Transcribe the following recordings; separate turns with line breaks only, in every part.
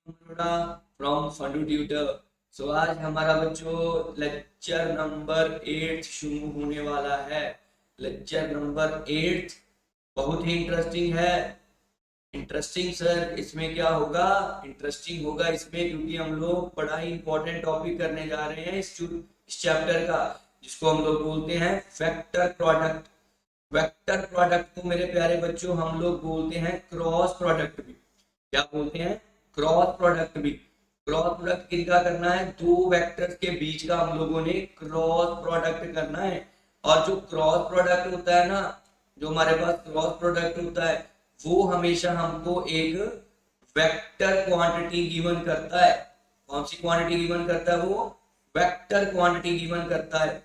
From फंडू tutor. सो आज हमारा बच्चों लेक्चर नंबर 8 शुरू होने वाला है। लेक्चर नंबर 8 बहुत ही इंटरेस्टिंग है। इंटरेस्टिंग सर, इसमें क्या होगा? इंटरेस्टिंग होगा इसमें क्योंकि हम लोग बड़ा ही इंपॉर्टेंट टॉपिक करने जा रहे हैं इस चैप्टर का, जिसको हम लोग बोलते हैं वेक्टर प्रोडक्ट। वेक्टर प्रोडक्ट को मेरे प्यारे बच्चों हम लोग बोलते हैं क्रॉस प्रोडक्ट भी। क्या बोलते हैं? क्रॉस प्रोडक्ट भी। क्रॉस प्रोडक्ट किनका करना है? दो वेक्टर्स के बीच का हम लोगों ने क्रॉस प्रोडक्ट करना है। और जो क्रॉस प्रोडक्ट होता है ना, जो हमारे पास क्रॉस प्रोडक्ट होता है, वो हमेशा हमको एक वेक्टर क्वांटिटी गिवन करता है। कौन सी क्वांटिटी गिवन करता है? वो वेक्टर क्वांटिटी गिवन करता है।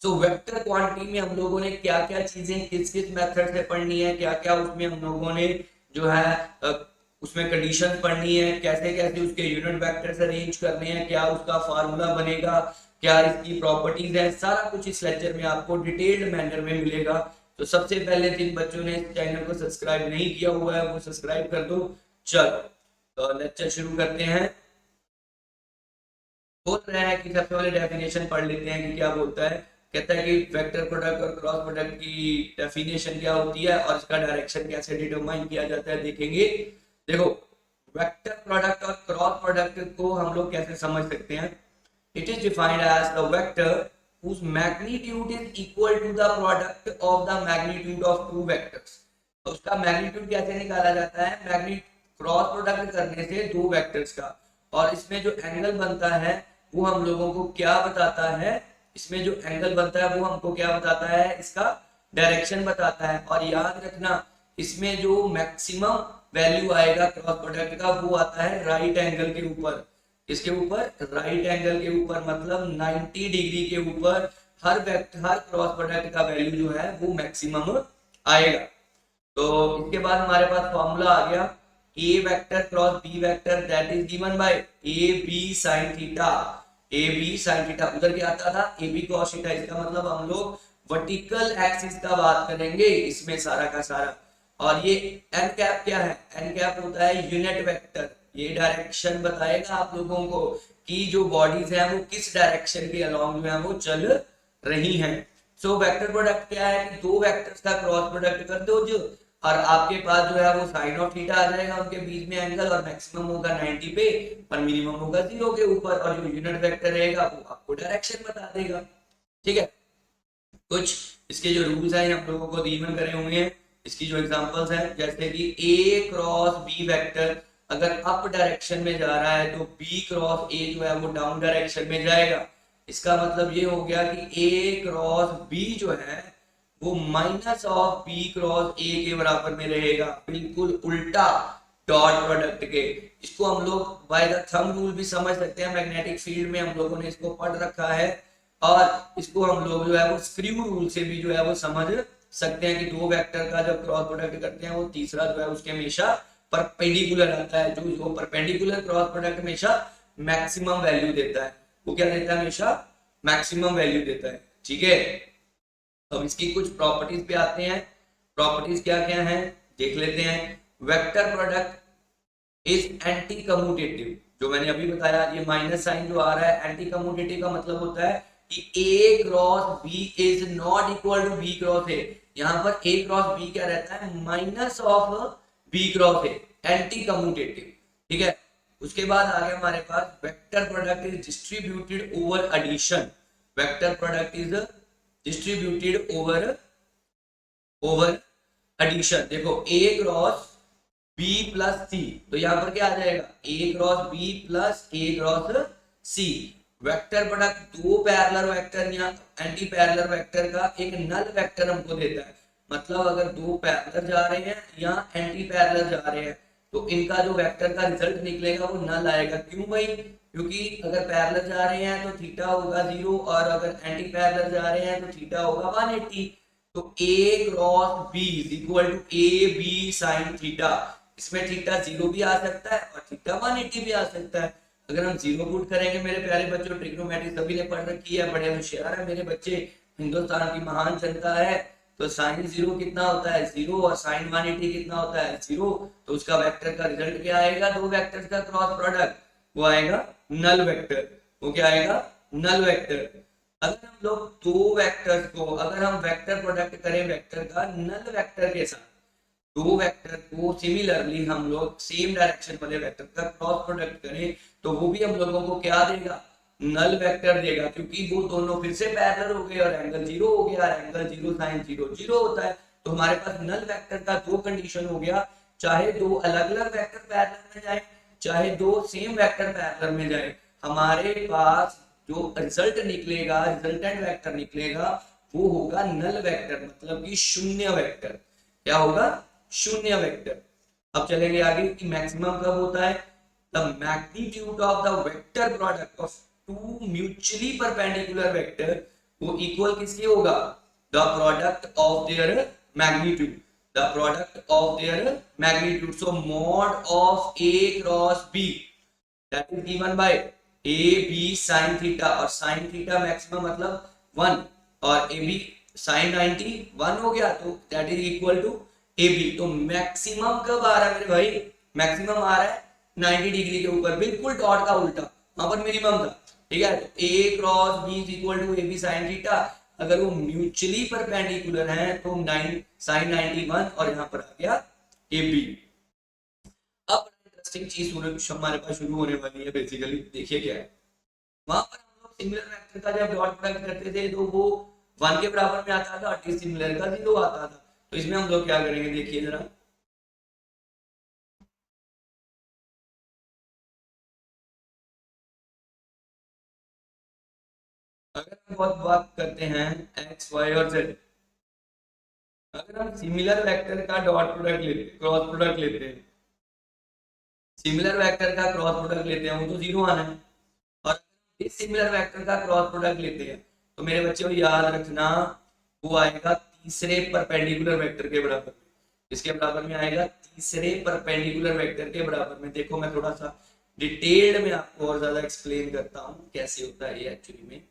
तो वेक्टर क्वांटिटी में हम लोगों ने क्या क्या चीजें किस किस मेथड से पढ़नी है, क्या क्या उसमें हम लोगों ने जो है उसमें कंडीशन पढ़नी है, कैसे कैसे उसके यूनिट वेक्टर्स अरेंज करने हैं, क्या उसका फार्मूला बनेगा, क्या इसकी प्रॉपर्टीज है, सारा कुछ इस लेक्चर में आपको डिटेल्ड मैनर में मिलेगा। तो सबसे पहले जिन बच्चों ने इस चैनल को सब्सक्राइब नहीं किया हुआ है वो सब्सक्राइब कर दो। चलो तो लेक्चर शुरू करते हैं। बोल रहे हैं कि सबसे पहले डेफिनेशन पढ़ लेते हैं कि क्या बोलता है। कहता है कि वेक्टर प्रोडक्ट और क्रॉस प्रोडक्ट की डेफिनेशन क्या होती है और इसका डायरेक्शन कैसे डिटरमाइन किया जाता है, देखेंगे। देखो, वेक्टर प्रोडक्ट और क्रॉस प्रोडक्ट को हम लोग कैसे समझ सकते हैं। It is defined as the vector whose magnitude is equal to the product of the magnitude of two vectors। तो उसका मैग्नीट्यूड कैसे निकाला जाता है? क्रॉस प्रोडक्ट करने से दो वेक्टर्स का, और इसमें जो एंगल बनता है वो हम लोगों को क्या बताता है? इसमें जो एंगल बनता है वो हमको क्या बताता है? इसका डायरेक्शन बताता है। और याद रखना, इसमें जो मैक्सिमम वैल्यू आएगा क्रॉस प्रोडक्ट का वो आता है राइट एंगल के ऊपर। इसके ऊपर राइट एंगल के ऊपर, मतलब 90 डिग्री के ऊपर हर क्रॉस प्रोडक्ट का वैल्यू जो है वो मैक्सिमम आएगा। तो इसके बाद हमारे पास फॉर्मूला आ गया, A vector cross B vector that is given by A B sine theta. A B sine theta उधर क्या आता था? A B cos theta. इसका मतलब हम लोग वर्टिकल एक्सिस का बात करेंगे इसमें सारा का सारा। और ये एन कैप क्या है? एन कैप होता है यूनिट वेक्टर। ये डायरेक्शन बताएगा आप लोगों को कि जो बॉडीज हैं वो किस डायरेक्शन के अलोंग जो है वो चल रही हैं। सो वेक्टर प्रोडक्ट क्या है कि दो वेक्टर्स का क्रॉस प्रोडक्ट कर दो जो, और आपके पास जो है वो साइन ऑफ थीटा आ जाएगा उनके बीच में एंगल, और मैक्सिमम होगा 90 पे और मिनिमम होगा 0 के ऊपर, और जो यूनिट वेक्टर रहेगा वो आपको डायरेक्शन बता देगा। ठीक है, कुछ इसके जो रूल्स हैं हम लोगों को गिवन करे हुए हैं। इसकी जो एग्जांपल्स हैं, जैसे कि ए क्रॉस बी वेक्टर अगर अप डायरेक्शन में जा रहा है तो बी क्रॉस ए जो है वो डाउन डायरेक्शन में जाएगा। इसका मतलब ये हो गया कि ए क्रॉस बी जो है वो minus of B cross A के बराबर में रहेगा, बिल्कुल उल्टा डॉट प्रोडक्ट के। इसको हम लोग बाय द थंब रूल भी समझ सकते हैं, मैग्नेटिक फील्ड में हम लोगों ने इसको पढ़ रखा है। और इसको हम लोग जो है वो स्क्रू रूल से भी जो है वो समझ सकते हैं कि दो वेक्टर का जब क्रॉस प्रोडक्ट करते हैं वो तीसरा जो है उसके हमेशा परपेंडिकुलर आता है। जो परपेंडिकुलर क्रॉस प्रोडक्ट हमेशा मैक्सिमम वैल्यू देता है। वो क्या देता है? हमेशा मैक्सिमम वैल्यू देता है। ठीक है, तो हम इसकी कुछ प्रॉपर्टीज पे आते हैं। प्रॉपर्टीज क्या क्या हैं देख लेते हैं। Vector product is anti commutative. जो मैंने अभी बताया, ये माइनस साइन जो आ रहा है, एंटी कम्यूटेटिव का मतलब होता है कि A cross B is not equal to B cross A. यहाँ पर ए क्रॉस बी क्या रहता है? Minus of B cross A, anti commutative. ठीक है, उसके बाद आ गया हमारे पास vector product is distributed over addition. Vector product is distributed over addition. देखो, A cross B plus C, तो यहां पर क्या आ जाएगा? A cross B plus A cross C. Vector product दो पैरेलल वेक्टर या एंटी पैरेलल वेक्टर का एक नल वेक्टर हमको देता है। मतलब अगर दो पैरेलल जा रहे हैं या एंटी पैरेलल जा रहे हैं तो इनका जो वेक्टर का रिजल्ट निकलेगा वो नल आएगा। क्यों भाई? क्योंकि अगर पैरेलल जा रहे हैं तो थीटा होगा 0, और अगर एंटी पैरेलल जा रहे हैं तो थीटा होगा 180। तो A cross B is equal to A B sine theta. इसमें थीटा 0 भी आ सकता है और थीटा 180 भी आ सकता है। अगर हम 0 पुट करेंगे मेरे प्यारे बच्चों, ट्रिग्नोमेट्री सभी ने पढ़ रखी है, बड़े होशियार है मेरे बच्चे, हिंदुस्तान की महान जनता है, तो साइन 0 कितना होता है 0 और साइन 180 कितना होता है 0। तो उसका वेक्टर का रिजल्ट क्या आएगा, दो वेक्टर्स का क्रॉस प्रोडक्ट, वो आएगा नल वेक्टर। वो क्या आएगा, नल वेक्टर। अगर हम लोग दो वेक्टर्स को, अगर हम वेक्टर प्रोडक्ट करें वेक्टर का नल वेक्टर के साथ, दो वेक्टर को सिमिलरली हम लोग सेम डायरेक्शन वाले वेक्टर का क्रॉस प्रोडक्ट करें, तो वो भी हम लोगों को क्या देगा, नल वेक्टर देगा, क्योंकि वो दोनों फिर से पैरेलल हो गए और एंगल 0 हो गया, एंगल 0 साइन 0 0 होता है। तो हमारे पास नल वेक्टर का दो कंडीशन हो गया, चाहे दो अलग अलग वेक्टर पैरेलल में जाए, चाहे दो सेम वेक्टर पैरेलल में जाए, हमारे पास जो रिजल्ट निकलेगा, रिजल्टेंट वेक्टर निकलेगा, वो होगा नल वेक्टर, मतलब कि शून्य वेक्टर। क्या होगा, शून्य वेक्टर। अब चलेंगे आगे कि मैक्सिमम कब होता है, the magnitude of the vector product of two mutually perpendicular vector, वो इक्वल किसके होगा, the product of their magnitude, the product of their magnitude. So mod of A cross B that is given by A B sine theta, और sine theta maximum मतलब 1 और A B sign 90 1 हो गया, तो that is equal to A B. तो maximum कब आ रहा है मेरे भाई, मैक्सिमम आ रहा है 90 डिग्री के ऊपर, बिल्कुल डॉट का उल्टा, वहां पर मिनिमम था। ठीक है, तो A cross B is equal to A B sine theta. अगर वो म्यूचुअली परपेंडिकुलर है तो 9 साइन 91 और यहाँ पर आ गया ए बी। अब इंटरेस्टिंग चीज हमारे पास शुरू होने वाली है, बेसिकली देखिए क्या है, वहां पर हम लोग सिमिलर वेक्टर का जब डॉट प्रोडक्ट करते थे तो वो 1 के बराबर में आता था और डिसिमिलर का 0 आता था। तो इसमें हम लोग क्या करेंगे, देखिए जरा, अगर हम बहुत बात करते हैं एक्स वाई और जेड, अगर हम सिमिलर वेक्टर का डॉट प्रोडक्ट लेते, क्रॉस प्रोडक्ट लेते हैं, सिमिलर वेक्टर का क्रॉस प्रोडक्ट लेते हैं, वो तो 0 आना है, और डिसिमिलर वेक्टर का क्रॉस प्रोडक्ट लेते हैं, तो मेरे बच्चे को याद रखना वो आएगा तीसरे परपेंडिकुलर वेक्टर के बराबर में। इसके बराबर में आएगा तीसरे परपेंडिकुलर वेक्टर के बराबर में। देखो मैं थोड़ा सा डिटेल्ड में आपको और ज्यादा एक्सप्लेन करता हूँ कैसे होता है ये एक्चुअली में।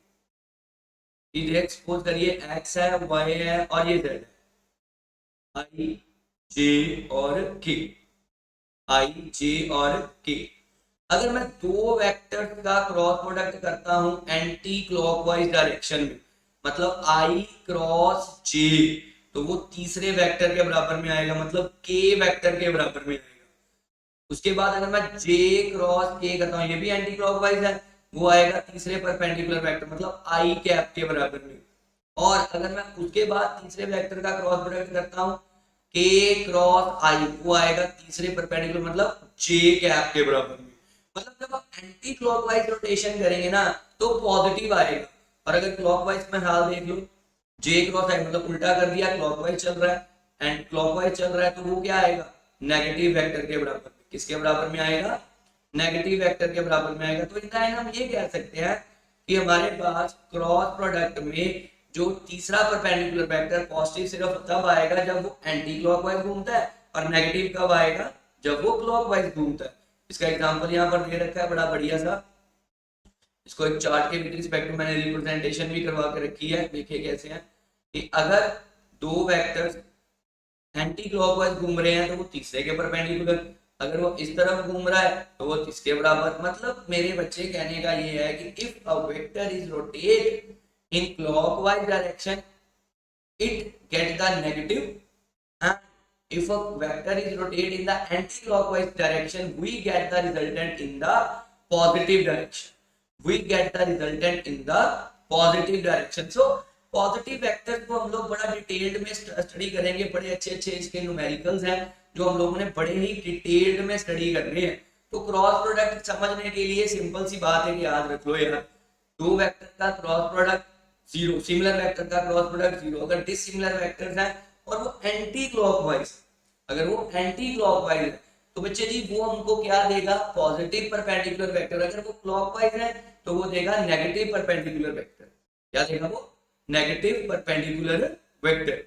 ये सपोज करिए एक्स है, वाई है और ये जेड है, आई जे और के, आई जे और के। अगर मैं दो वेक्टर का क्रॉस प्रोडक्ट करता हूं एंटी क्लॉकवाइज डायरेक्शन में, मतलब आई क्रॉस जे, तो वो तीसरे वेक्टर के बराबर में आएगा, मतलब के वेक्टर के बराबर में आएगा। उसके बाद अगर मैं जे क्रॉस के करता हूं, ये भी एंटी क्लॉकवाइज है, वो आएगा तीसरे परपेंडिकुलर वेक्टर, मतलब आई कैप के बराबर में। और अगर मैं उसके बाद तीसरे वेक्टर का क्रॉस प्रोडक्ट करता हूं के क्रॉस आई, वो आएगा तीसरे परपेंडिकुलर, मतलब जे कैप के बराबर में। मतलब जब आप एंटी क्लॉकवाइज रोटेशन करेंगे ना तो पॉजिटिव आएगा, और अगर क्लॉकवाइज में हाल देख लो, जे क्रॉस आई मतलब उल्टा कर दिया, क्लॉकवाइज चल रहा है एंड क्लॉकवाइज चल रहा है, तो वो क्या आएगा, नेगेटिव वेक्टर के बराबर में। किसके बराबर में आएगा, नेगेटिव वेक्टर के बराबर में आएगा। तो इन द एंड हम ये कह सकते हैं कि हमारे पास क्रॉस प्रोडक्ट में जो तीसरा परपेंडिकुलर वेक्टर पॉजिटिव सिर्फ तब आएगा जब वो एंटी क्लॉकवाइज घूमता है, और नेगेटिव कब आएगा, जब वो क्लॉकवाइज घूमता है। इसका एग्जांपल यहाँ पर दे रखा है बड़ा बढ़िया सा, इसको एक चार्ट के विद रिस्पेक्ट टू मैंने रिप्रेजेंटेशन भी करवा के रखी है। देखिए कैसे है कि अगर दो वेक्टर्स एंटी क्लॉकवाइज घूम रहे हैं तो वो तीसरे के परपेंडिकुलर, अगर वो इस तरफ घूम रहा है तो वो इसके बराबर। मतलब मेरे बच्चे कहने का ये है कि if a vector is rotate in clockwise direction it get the negative, and if a vector is rotate in the anti-clockwise direction we get the resultant in the positive direction, we get the resultant in the positive direction। so positive vector को हम लोग बड़ा detailed में study करेंगे, बड़े अच्छे अच्छे इसके न्यूमेरिकल्स हैं जो हम लोगों ने बड़े ही डिटेल्ड में स्टडी करने हैं। तो क्रॉस प्रोडक्ट समझने के लिए सिंपल सी बात है कि याद रख लो यार, दो वेक्टर का क्रॉस प्रोडक्ट 0, सिमिलर वेक्टर का क्रॉस प्रोडक्ट 0। अगर डिसिमिलर वेक्टर्स हैं और वो एंटी क्लॉकवाइज, अगर वो एंटी क्लॉकवाइज है तो बच्चे जी वो हमको क्या देगा, पॉजिटिव परपेंडिकुलर वेक्टर। अगर वो क्लॉकवाइज है तो वो देगा नेगेटिव परपेंडिकुलर वेक्टर। क्या देगा वो, नेगेटिव परपेंडिकुलर वेक्टर।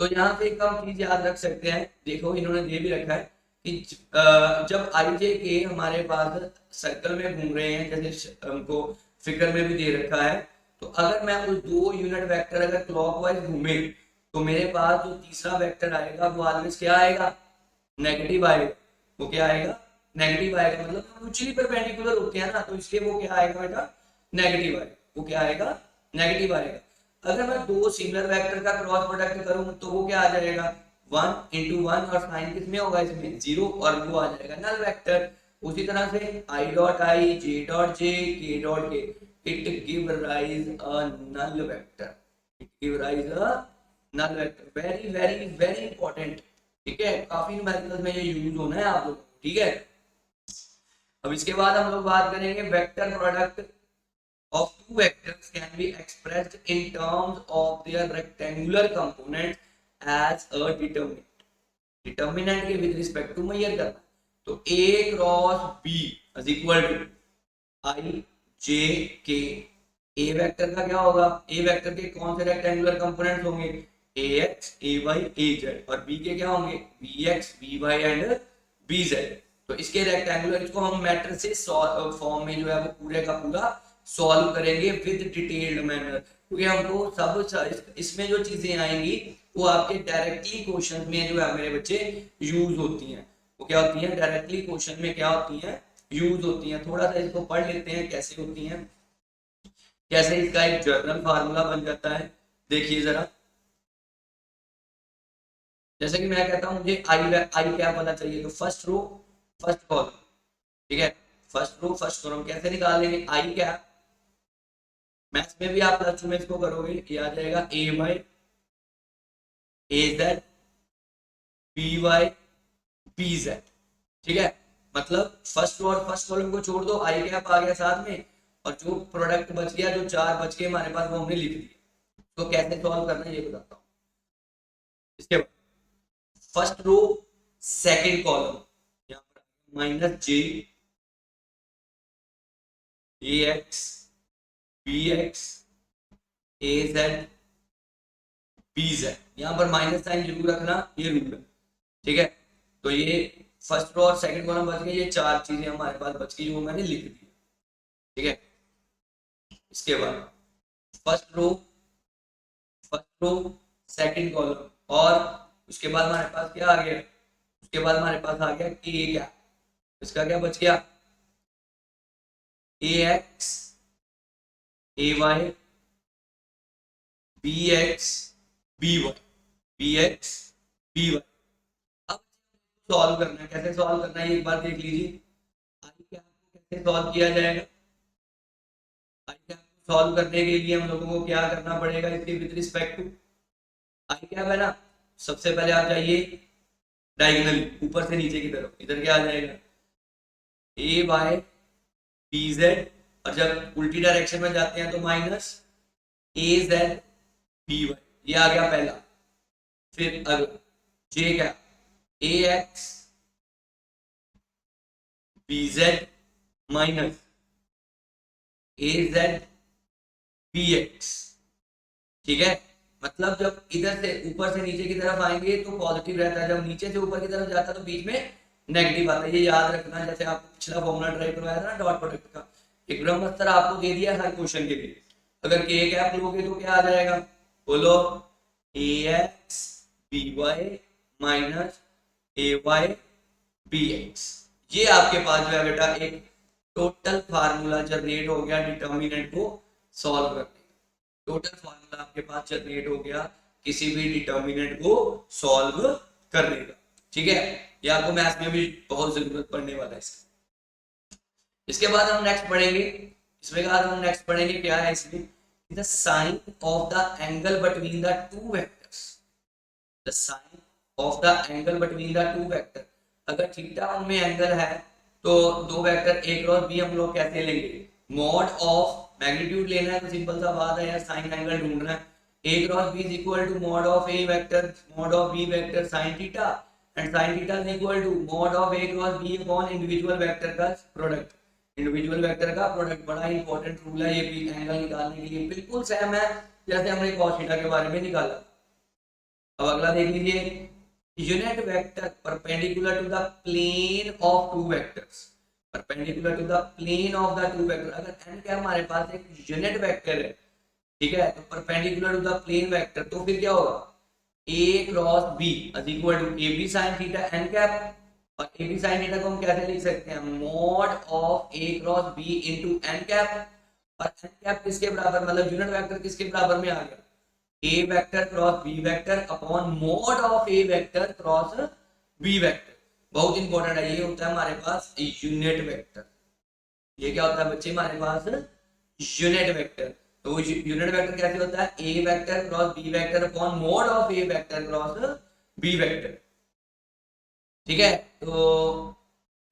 तो यहाँ पे एक हम चीज याद रख सकते हैं, देखो इन्होंने ये भी रखा है कि जब आई जे के हमारे पास सर्कल में घूम रहे हैं, जैसे हमको फिगर में भी दे रखा है तो अगर मैं उस दो यूनिट वेक्टर अगर क्लॉकवाइज घूमे तो मेरे पास जो तीसरा वेक्टर आएगा वो ऑलवेज क्या आएगा, नेगेटिव आएगा। वो क्या आएगा, नेगेटिव आएगा। मतलब म्यूचुअली परपेंडिकुलर होते हैं ना, तो इसलिए वो क्या आएगा बेटा, नेगेटिव आएगा। वो क्या आएगा, नेगेटिव आएगा। अगर मैं दो सिमिलर वेक्टर का क्रॉस प्रोडक्ट करूं तो वो क्या आ जाएगा, 1 × 1 और साइन किसमें होगा, इसमें 0, और वो आ जाएगा नल वेक्टर। उसी तरह से i dot i, j dot j, k dot k, it give rise a null vector. It give rise a null vector. Very very very important, ठीक है। काफी न्यूमेरिकल्स में ये यूज होना है आप लोग, ठीक है। अब इसके बाद हम लोग बात करेंगे vector product of two vectors can be expressed in terms of their rectangular component as a determinant. Determinant के with respect to measure करना, तो A cross B is equal to I J K। A vector का क्या होगा, A vector के कौन से rectangular components होंगे, AX, AY, AZ, और B के क्या होंगे, BX, BY एंड BZ। तो इसके रेक्टेंगुलर, इसको हम मैट्रिसेस फॉर्म में जो है वो पूरे का पूरा सॉल्व करेंगे विद डिटेल्ड मैनर, क्योंकि हमको सब इसमें जो चीजें आएंगी वो आपके डायरेक्टली क्वेश्चन में जो है मेरे बच्चे यूज होती हैं। वो क्या होती हैं, डायरेक्टली क्वेश्चन में क्या होती हैं, यूज होती हैं। थोड़ा सा इसको पढ़ लेते हैं कैसे होती हैं, कैसे इसका एक जर्नल फार्मूला बन जाता है। देखिए जरा, जैसे कि मैं कहता हूं मुझे आई क्या पता चाहिए, तो फर्स्ट रो फर्स्ट कॉलम, ठीक है। फर्स्ट रो फर्स्ट कॉलम कैसे निकालेंगे, आई क्या, मैथ्स में भी आप प्लस 2 में इसको करोगे, ये आ जाएगा A Y A Z B Y B Z, ठीक है। मतलब फर्स्ट रो और फर्स्ट कॉलम को छोड़ दो, आई कैप आ गया साथ में, और जो प्रोडक्ट बच गया, जो चार बच गए हमारे पास, वो हमने लिख दिया। तो कैसे सॉल्व करना है ये बताता हूँ। इसके बाद फर्स्ट रो सेकेंड कॉलम, यहाँ पर माइनस जे ए एक्स बी एक्स ए जेड बी जेड, यहाँ पर माइनस साइन जरूर रखना, ये रूल है, ठीक है। तो ये फर्स्ट रो और सेकंड कॉलम बच गए, ये चार चीजें हमारे पास बच गई जो मैंने लिख दी, ठीक है। इसके बाद फर्स्ट रो सेकंड कॉलम, और उसके बाद हमारे पास क्या आ गया, उसके बाद हमारे पास आ गया ए, क्या इसका क्या बच गया, A X A Y B X B Y B X B Y. अब सॉल्व करना है, कैसे सॉल्व करना है एक बार देख लीजिए। आई क्या कैसे सॉल्व किया जाएगा, आई क्या सॉल्व करने के लिए हम लोगों को क्या करना पड़ेगा, इसके विद रिस्पेक्ट टू आई क्या है ना, सबसे पहले आप जाइए डायगोनली ऊपर से नीचे की तरफ, इधर क्या आ जाएगा, ए वाई बी जेड, और जब उल्टी डायरेक्शन में जाते हैं तो माइनस ए जेड बी वाई, ये आ गया पहला। फिर अगला जे क्या, ए एक्स बी जेड माइनस ए जेड बी एक्स, ठीक है। मतलब जब इधर से ऊपर से नीचे की तरफ आएंगे तो पॉजिटिव रहता है, जब नीचे से ऊपर की तरफ जाता है तो बीच में नेगेटिव आता है, ये याद रखना। जैसे आपको पिछला फॉर्मूला ट्राई करवाया था ना डॉट प्रोडक्ट का, एक ब्रह्मास्त्र आपको दे दिया हर क्वेश्चन के लिए। अगर के कैप लोगे तो क्या आ जाएगा, बोलो, ए एक्स बी वाई माइनस ए वाई बी एक्स। ये आपके पास जो है बेटा एक टोटल फार्मूला जनरेट हो गया डिटर्मिनेंट को सॉल्व करने, टोटल फार्मूला आपके पास जनरेट हो गया किसी भी डिटर्मिनेंट को सॉल्व करने का, ठीक है। ये आपको मैथ्स में भी बहुत जरूरत पड़ने वाला है इसका। इसके बाद हम नेक्स्ट पढ़ेंगे, इसमें बाद हम नेक्स्ट पढ़ेंगे क्या है इसमें, the sine of the angle between the two vectors, the sine of the angle between the two vector. अगर थीटा उनमें एंगल है तो दो वेक्टर ए क्रॉस बी हम लोग कैसे लेंगे, मॉड ऑफ मैग्नीट्यूड लेना है तो सिंपल सा बात है यार, साइन एंगल ढूंढना है। A cross B is equal to mod of A vector mod of B vector sine theta, and sine theta is equal to mod of A cross B upon individual vector का product. Individual vector का product बड़ा important rule है, ये भी angle निकालने के लिए बिल्कुल सेम है जैसे हमने कॉस थीटा के बारे में निकाला। अब अगला देख लीजिए, unit vector perpendicular to the plane of two vectors, perpendicular to the plane of the two vector. अगर n क्या हमारे पास एक यूनिट वेक्टर है ठीक है, तो perpendicular to the plane vector, तो फिर क्या होगा, A cross B is equal to A B sine theta N cap. और ए बी साइन थीटा को हम कैसे लिख सकते हैं, mod of A cross B into N cap. और एन कैप किसके बराबर, मतलब यूनिट वेक्टर किसके बराबर में आ गया, A vector cross B vector upon mod of A vector cross B vector. बहुत इंपॉर्टेंट है, ये होता है हमारे पास यूनिट वेक्टर। ये क्या होता है बच्चे हमारे पास, यूनिट वेक्टर। तो यूनिट वेक्टर कैसे होता है, A vector cross B vector upon mod of A vector cross B vector. ठीक है, तो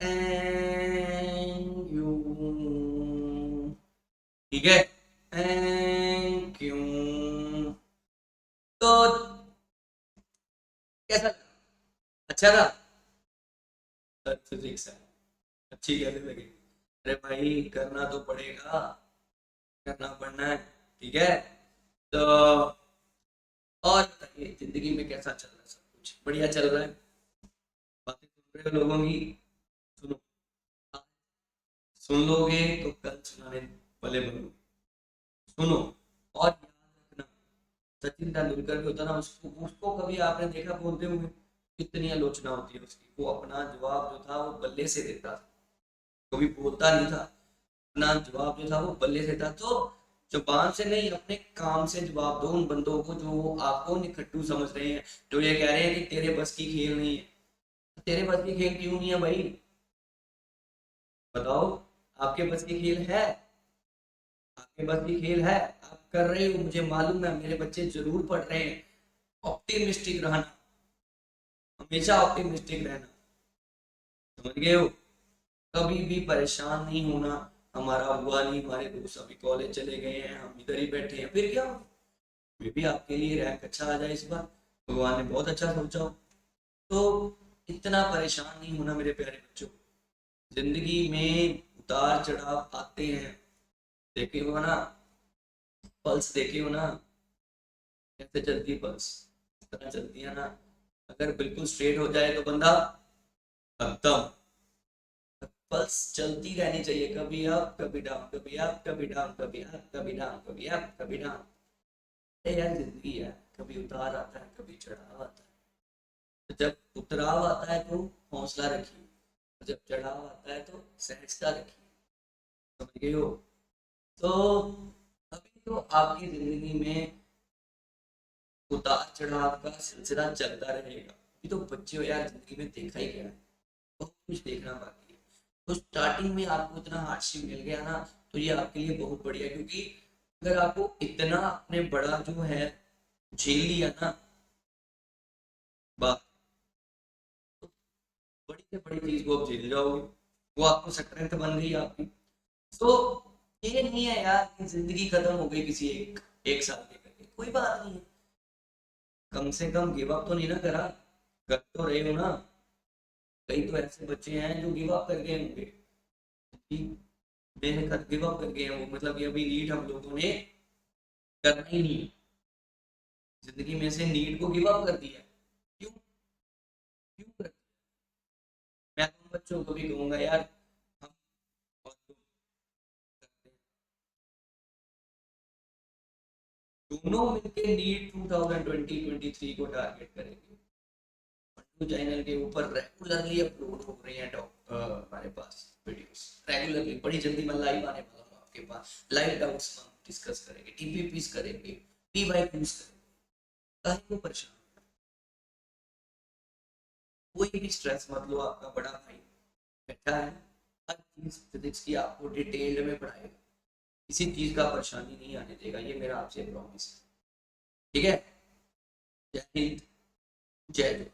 थैंक यू, ठीक है, थैंक यू। तो कैसा, अच्छा था, फिजिक्स है, अच्छी कैसे लगी, अरे भाई करना तो पड़ेगा, करना पड़ना है, ठीक है। तो और बताइए जिंदगी में कैसा चल रहा है, सब कुछ बढ़िया चल रहा है, बातें सुन रहे हो लोगों की, सुनो, सुन लोगे तो कल सुनाने वाले बनो, सुनो। और याद रखना, सचिन तेंदुलकर भी होता ना, उसको उसको कभी आपने देखा बोलते हुए, कितनी आलोचना होती है उसकी, वो अपना जवाब जो था वो बल्ले से देता था, कभी बोलता नहीं था, अपना जवाब जो था वो बल्ले से था। तो जुबान से नहीं, अपने काम से जवाब दो उन बंदों को जो आपको निखट्टू समझ रहे हैं, जो ये कह रहे हैं कि तेरे बस की खेल नहीं है। तेरे बस की खेल क्यों नहीं है भाई, बताओ, आपके बस की खेल है, आपके बस की खेल है, आप कर रहे हो, मुझे मालूम है, मेरे बच्चे जरूर पढ़ रहे हैं। ऑप्टिमिस्टिक रहना, हमेशा ऑप्टिमिस्टिक रहना, समझ गए हो, कभी भी परेशान नहीं होना। हमारा हुआ नहीं, हमारे दोस्त अभी कॉलेज चले गए हैं, हम इधर ही बैठे हैं, फिर क्या, मे भी आपके लिए रैंक अच्छा आ जाए इस बार, भगवान ने बहुत अच्छा सोचा हो। तो इतना परेशान नहीं होना मेरे प्यारे बच्चों, जिंदगी में उतार चढ़ाव आते हैं, देखे हो ना, पल्स देखे हो ना, कैसे चलती है पल्स, इस तरह चलती है ना, अगर बिल्कुल स्ट्रेट हो जाए तो बंदा खत्म। पल्स चलती रहनी चाहिए, कभी अप कभी डाउन, कभी अप कभी डाउन, कभी अप कभी डाउन, कभी अप कभी डाउन। ये यार जिंदगी है, कभी उतार आता है कभी चढ़ाव आता है, तो जब उतराव आता है तो हौसला रखिए, और जब चढ़ाव आता है तो सहजता रखिए, समझ गए हो। तो अभी तो आपकी जिंदगी में उतार चढ़ाव का सिलसिला चलता रहेगा, अभी तो बच्चे हो यार, जिंदगी में देखा ही गया है, बहुत कुछ देखना बाकी है। तो स्टार्टिंग में आपको इतना हार्डशिप मिल गया ना, तो ये आपके लिए बहुत बढ़िया, क्योंकि अगर आपको इतना अपने बड़ा जो है झेल लिया ना बात, तो बड़ी से बड़ी चीज को आप झेल जाओगे, वो आपको स्ट्रेंथ बन गई आपकी। तो ये नहीं है यार कि जिंदगी खत्म हो गई किसी एक साल के करके, कोई बात नहीं है, कम से कम गिव अप तो नहीं ना करा, कर तो रहे हो ना। कई तो ऐसे बच्चे हैं जो गिव अप कर गए होंगे कि मैंने कर गिव अप कर गए हैं वो, मतलब कि अभी नीट हम लोगों ने करना ही नहीं, जिंदगी में से नीट को गिव अप कर दिया, क्यों, क्यों कर, मैं तो उन बच्चों को भी कहूंगा यार, हम और तुम करते हैं, दोनों मिलकर नीट 2020-23 को टारगेट करेंगे। मंटू चैनल के ऊपर रेगुलरली अपलोड हो रहे हैं हमारे पास वीडियोस, रेगुलरली, बड़ी जल्दी मैं लाइव आने वाला हूँ आपके पास, लाइव डाउट्स हम डिस्कस करेंगे, टीपीपीस करेंगे, पीवाईक्यूज करेंगे, काहे को परेशान, कोई भी स्ट्रेस मत लो, आपका बड़ा भाई बैठा है, हर चीज फिजिक्स की आपको डिटेल्ड में पढ़ाएगा, किसी चीज का परेशानी नहीं आने देगा, ये मेरा आपसे प्रॉमिस है, ठीक है। जय हिंद, जय जवान।